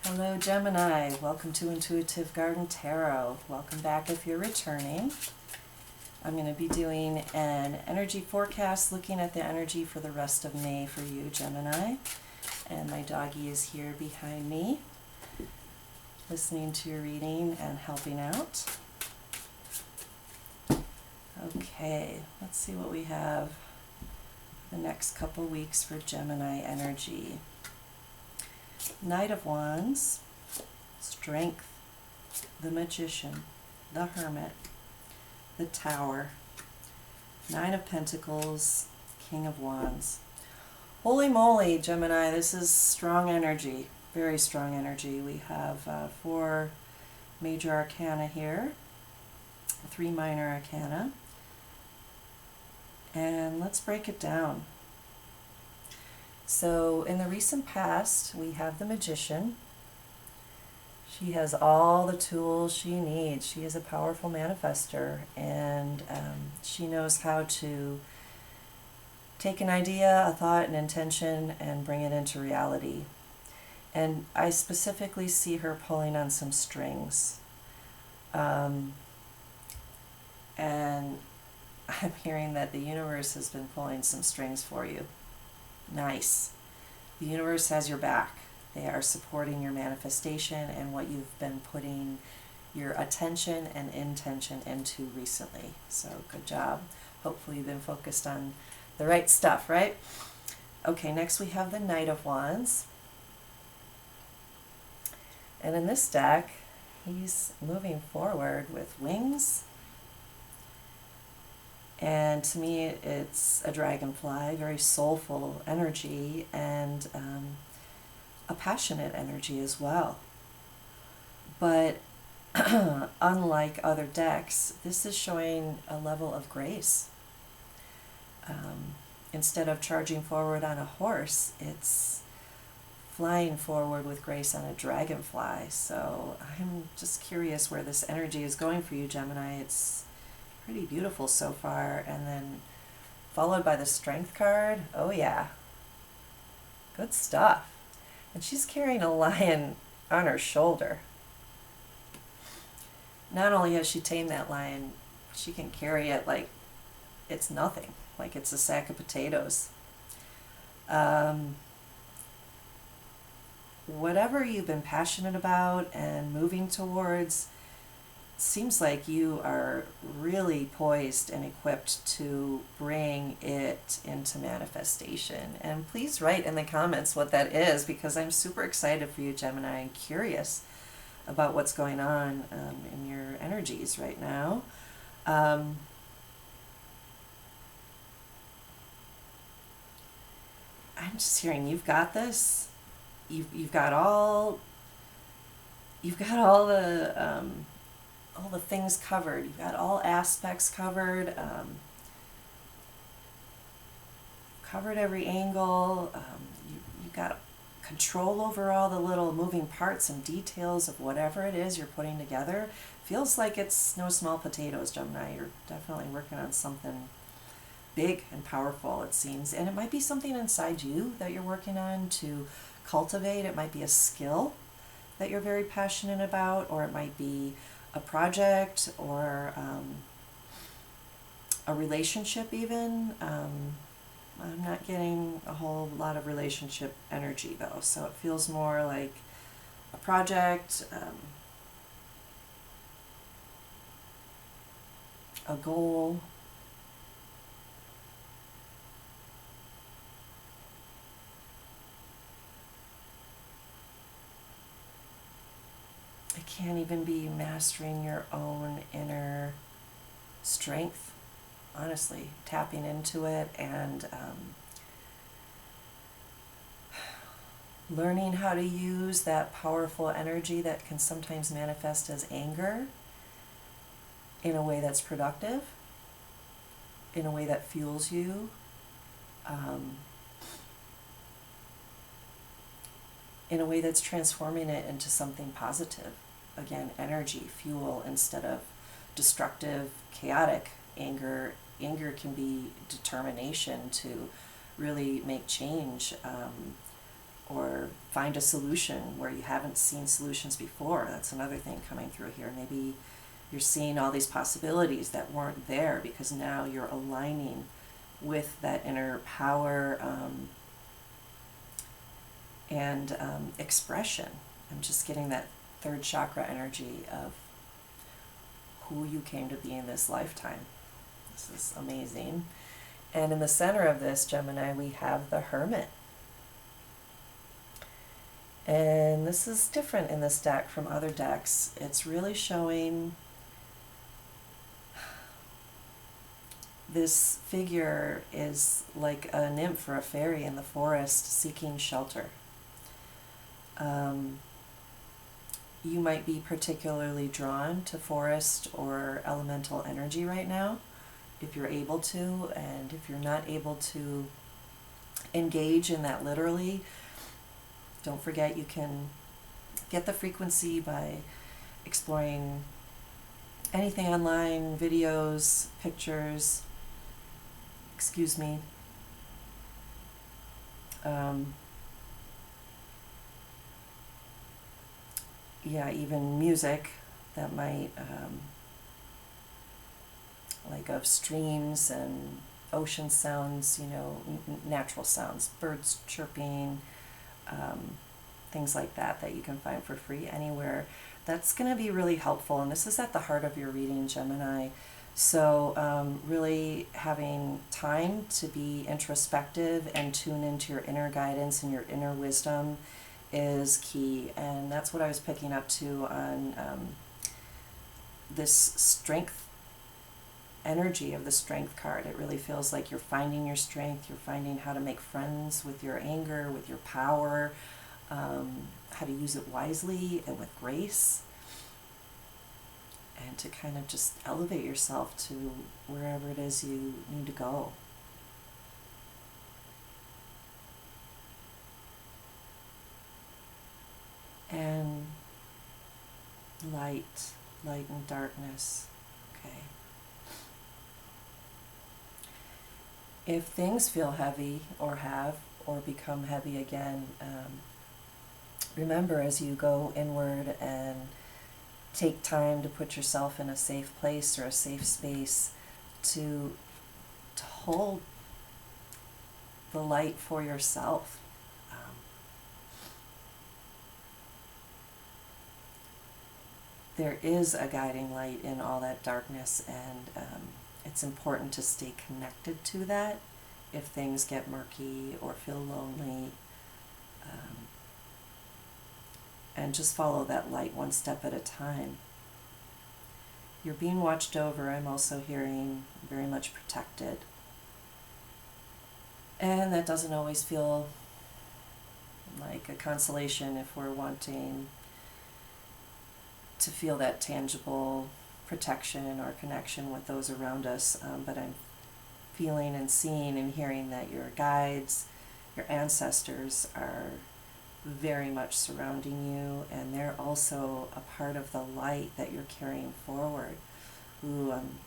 Hello Gemini, welcome to Intuitive Garden Tarot. Welcome back if you're returning. I'm going to be doing an energy forecast, looking at the energy for the rest of May for you, Gemini. And my doggie is here behind me, listening to your reading and helping out. Okay, let's see what we have the next couple weeks for Gemini energy. Knight of Wands, Strength, the Magician, the Hermit, the Tower, Nine of Pentacles, King of Wands. Holy moly, Gemini, this is strong energy, very strong energy. We have 4 major arcana here, 3 minor arcana, and let's break it down. So in the recent past, we have the Magician. She has all the tools she needs. She is a powerful manifester, and she knows how to take an idea, a thought, an intention, and bring it into reality. And I specifically see her pulling on some strings. And I'm hearing that the universe has been pulling some strings for you. Nice. The universe has your back. They are supporting your manifestation and what you've been putting your attention and intention into recently. So good job. Hopefully you've been focused on the right stuff, right? Okay, next we have the Knight of Wands. And in this deck, he's moving forward with wings. And to me, it's a dragonfly, very soulful energy, and a passionate energy as well. But unlike other decks, this is showing a level of grace. Instead of charging forward on a horse, it's flying forward with grace on a dragonfly. So I'm just curious where this energy is going for you, Gemini. It's pretty beautiful so far, and then followed by the Strength card. Oh yeah, good stuff. And she's carrying a lion on her shoulder. Not only has she tamed that lion, she can carry it like it's nothing, like it's a sack of potatoes. Whatever you've been passionate about and moving towards, seems like you are really poised and equipped to bring it into manifestation. And please write in the comments what that is, because I'm super excited for you, Gemini, and curious about what's going on in your energies right now. I'm just hearing you've got this. You've got all the things covered. You've got all aspects covered, covered every angle. You've got control over all the little moving parts and details of whatever it is you're putting together. Feels like it's no small potatoes, Gemini. You're definitely working on something big and powerful, it seems. And it might be something inside you that you're working on to cultivate. It might be a skill that you're very passionate about, or it might be a project, or a relationship even. I'm not getting a whole lot of relationship energy though, so it feels more like a project, a goal. It can't even be mastering your own inner strength, honestly, tapping into it and learning how to use that powerful energy that can sometimes manifest as anger in a way that's productive, in a way that fuels you, in a way that's transforming it into something positive. Again, energy, fuel, instead of destructive, chaotic anger. Anger can be determination to really make change, or find a solution where you haven't seen solutions before. That's another thing coming through here. Maybe you're seeing all these possibilities that weren't there because now you're aligning with that inner power and expression. I'm just getting that third chakra energy of who you came to be in this lifetime. This is amazing. And in the center of this, Gemini, we have the Hermit. And this is different in this deck from other decks. It's really showing this figure is like a nymph or a fairy in the forest seeking shelter. You might be particularly drawn to forest or elemental energy right now, if you're able to, and if you're not able to engage in that literally, don't forget you can get the frequency by exploring anything online, videos, pictures, excuse me, yeah, even music that might, like of streams and ocean sounds, you know, natural sounds, birds chirping, things like that that you can find for free anywhere. That's going to be really helpful, and this is at the heart of your reading, Gemini. So really having time to be introspective and tune into your inner guidance and your inner wisdom is key, and that's what I was picking up to on this strength energy of the Strength card. It really feels like you're finding your strength, you're finding how to make friends with your anger, with your power, how to use it wisely and with grace, and to kind of just elevate yourself to wherever it is you need to go. And light and darkness. Okay. If things feel heavy or become heavy again, remember as you go inward and take time to put yourself in a safe place or a safe space to hold the light for yourself. There is a guiding light in all that darkness, and it's important to stay connected to that if things get murky or feel lonely. And just follow that light one step at a time. You're being watched over. I'm also hearing very much protected. And that doesn't always feel like a consolation if we're wanting to feel that tangible protection or connection with those around us, but I'm feeling and seeing and hearing that your guides, your ancestors are very much surrounding you, and they're also a part of the light that you're carrying forward. Ooh, I'm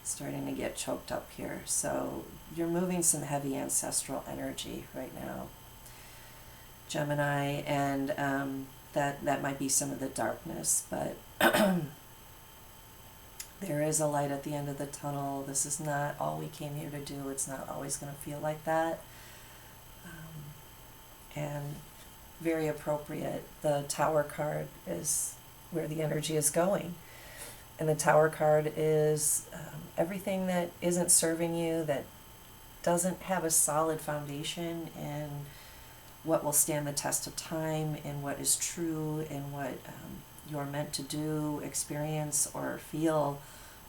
starting to get choked up here. So you're moving some heavy ancestral energy right now, Gemini, and that might be some of the darkness, but there is a light at the end of the tunnel. This is not all we came here to do. It's not always going to feel like that. And very appropriate. The Tower card is where the energy is going. And the Tower card is everything that isn't serving you, that doesn't have a solid foundation in what will stand the test of time, in what is true, in what you're meant to do, experience, or feel.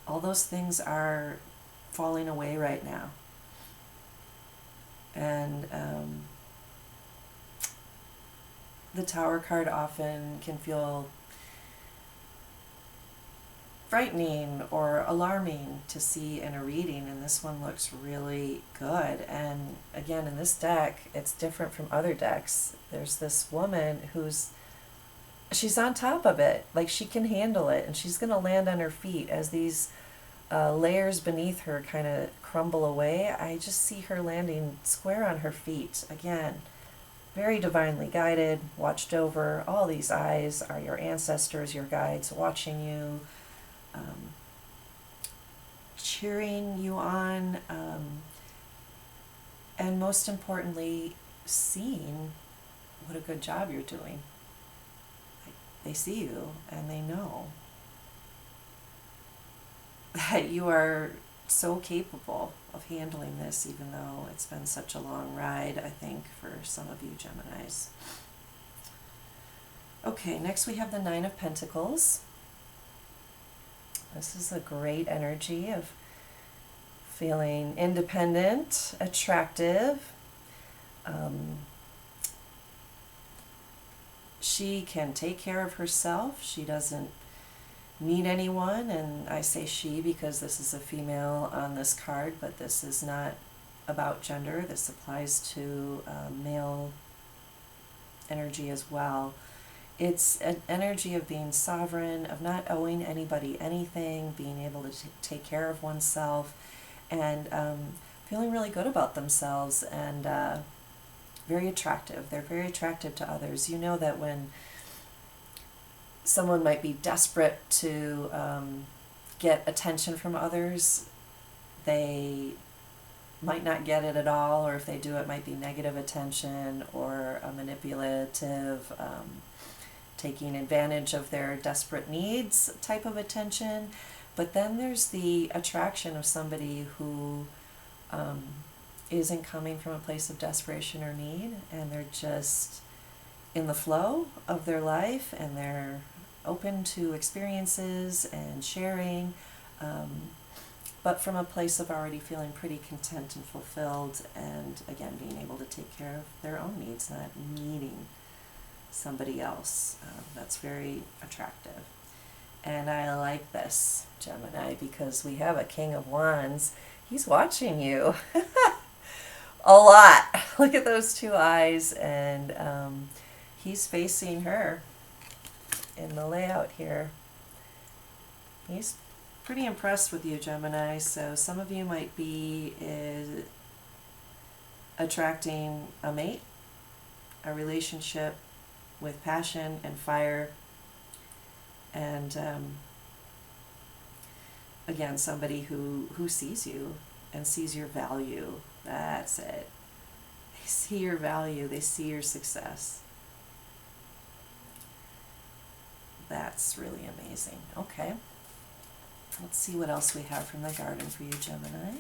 All those things are falling away right now. And the Tower card often can feel frightening or alarming to see in a reading, and this one looks really good. And again, in this deck, it's different from other decks. There's this woman she's on top of it, like she can handle it, and she's going to land on her feet as these layers beneath her kind of crumble away. I just see her landing square on her feet again. very divinely guided, watched over. All these eyes are your ancestors, your guides watching you, cheering you on, and most importantly, seeing what a good job you're doing. They see you and they know that you are so capable of handling this, even though it's been such a long ride, I think, for some of you Geminis. Okay, next we have the Nine of Pentacles. This is a great energy of feeling independent, attractive. She can take care of herself. She doesn't need anyone, and I say she because this is a female on this card, but this is not about gender. This applies to male energy as well. It's an energy of being sovereign, of not owing anybody anything, being able to take care of oneself, and feeling really good about themselves, and very attractive. They're very attractive to others. You know that when someone might be desperate to get attention from others, they might not get it at all, or if they do, it might be negative attention or a manipulative, taking advantage of their desperate needs type of attention. But then there's the attraction of somebody who isn't coming from a place of desperation or need, and they're just in the flow of their life, and they're open to experiences and sharing, but from a place of already feeling pretty content and fulfilled, and again being able to take care of their own needs, not needing somebody else. That's very attractive. And I like this, Gemini, because we have a King of Wands. He's watching you a lot. Look at those two eyes, and he's facing her in the layout here. He's pretty impressed with you, Gemini, so some of you might be attracting a mate, a relationship with passion and fire, and again, somebody who sees you and sees your value. That's it. They see your value, they see your success. That's really amazing. Okay, let's see what else we have from the garden for you, Gemini.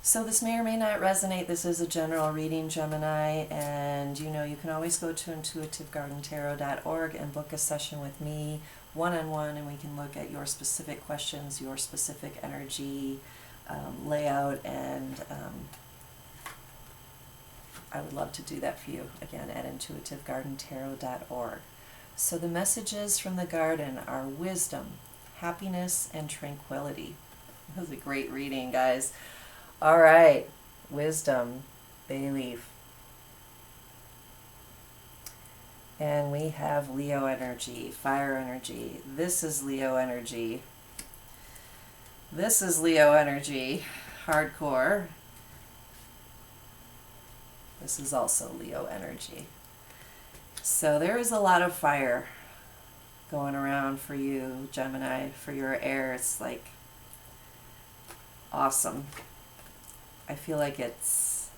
So this may or may not resonate. This is a general reading, Gemini, and you know you can always go to intuitivegardentarot.org and book a session with me one-on-one, and we can look at your specific questions, your specific energy layout, and I would love to do that for you, again, at intuitivegardentarot.org. So the messages from the garden are wisdom, happiness, and tranquility. That was a great reading, guys. All right, wisdom, bay leaf. And we have Leo energy, fire energy. This is Leo energy. This is Leo energy, hardcore. This is also Leo energy. So there is a lot of fire going around for you, Gemini, for your air. It's like awesome. I feel like it's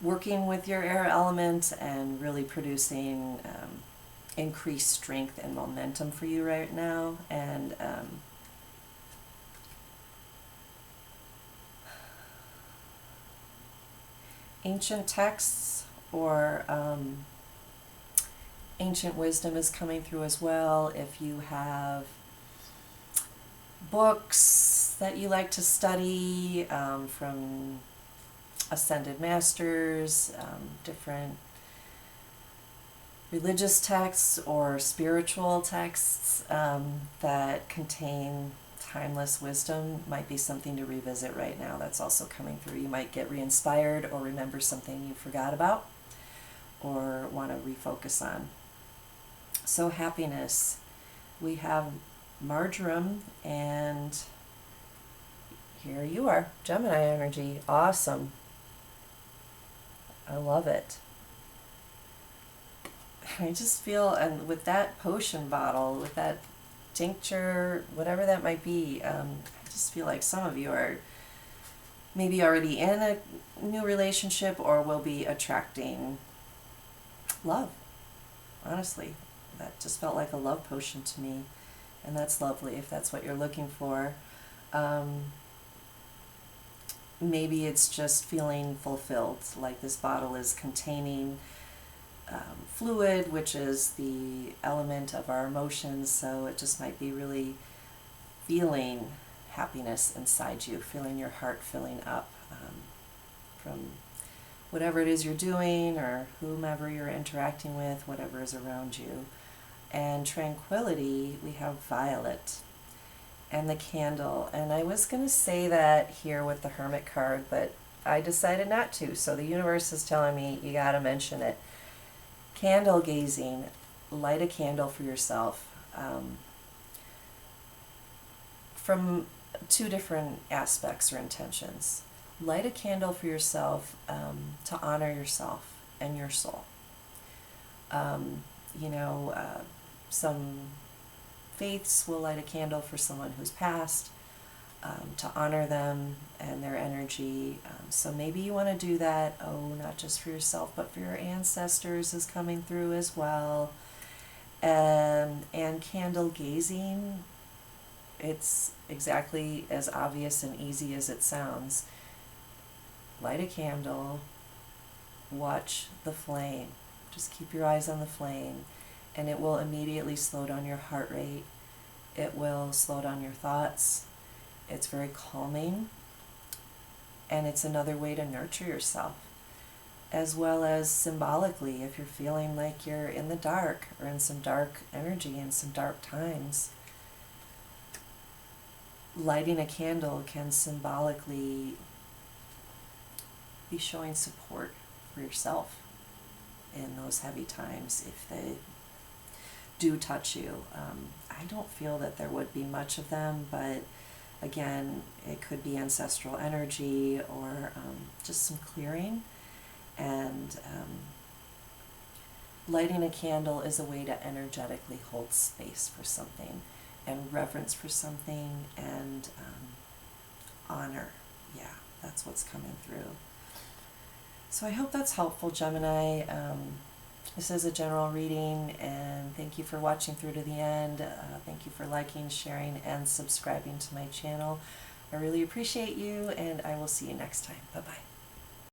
working with your air element and really producing increased strength and momentum for you right now. And ancient texts or ancient wisdom is coming through as well. If you have books that you like to study from ascended masters, different religious texts or spiritual texts that contain timeless wisdom, might be something to revisit right now. That's also coming through. You might get re-inspired or remember something you forgot about or want to refocus on. So happiness. We have marjoram, and here you are, Gemini energy. Awesome. I love it. I just feel, and with that potion bottle, with that tincture, whatever that might be, I just feel like some of you are maybe already in a new relationship or will be attracting love. Honestly, that just felt like a love potion to me, and that's lovely if that's what you're looking for. Maybe it's just feeling fulfilled, like this bottle is containing fluid, which is the element of our emotions, so it just might be really feeling happiness inside you, feeling your heart filling up from whatever it is you're doing or whomever you're interacting with, whatever is around you. And tranquility, we have violet and the candle. And I was going to say that here with the Hermit card, but I decided not to. So the universe is telling me you got to mention it. Candle gazing, light a candle for yourself. From two different aspects or intentions. Light a candle for yourself to honor yourself and your soul. Some faiths will light a candle for someone who's passed to honor them and their energy. So maybe you want to do that, not just for yourself, but for your ancestors is coming through as well. And candle gazing, it's exactly as obvious and easy as it sounds. Light a candle, watch the flame. Just keep your eyes on the flame, and it will immediately slow down your heart rate. It will slow down your thoughts. It's very calming, and it's another way to nurture yourself, as well as symbolically if you're feeling like you're in the dark or in some dark energy in some dark times. Lighting a candle can symbolically be showing support for yourself in those heavy times if they do touch you. I don't feel that there would be much of them, but again, it could be ancestral energy or just some clearing. And lighting a candle is a way to energetically hold space for something and reverence for something and honor. Yeah, that's what's coming through. So I hope that's helpful, Gemini. This is a general reading, and thank you for watching through to the end. Thank you for liking, sharing, and subscribing to my channel. I really appreciate you, and I will see you next time. Bye-bye.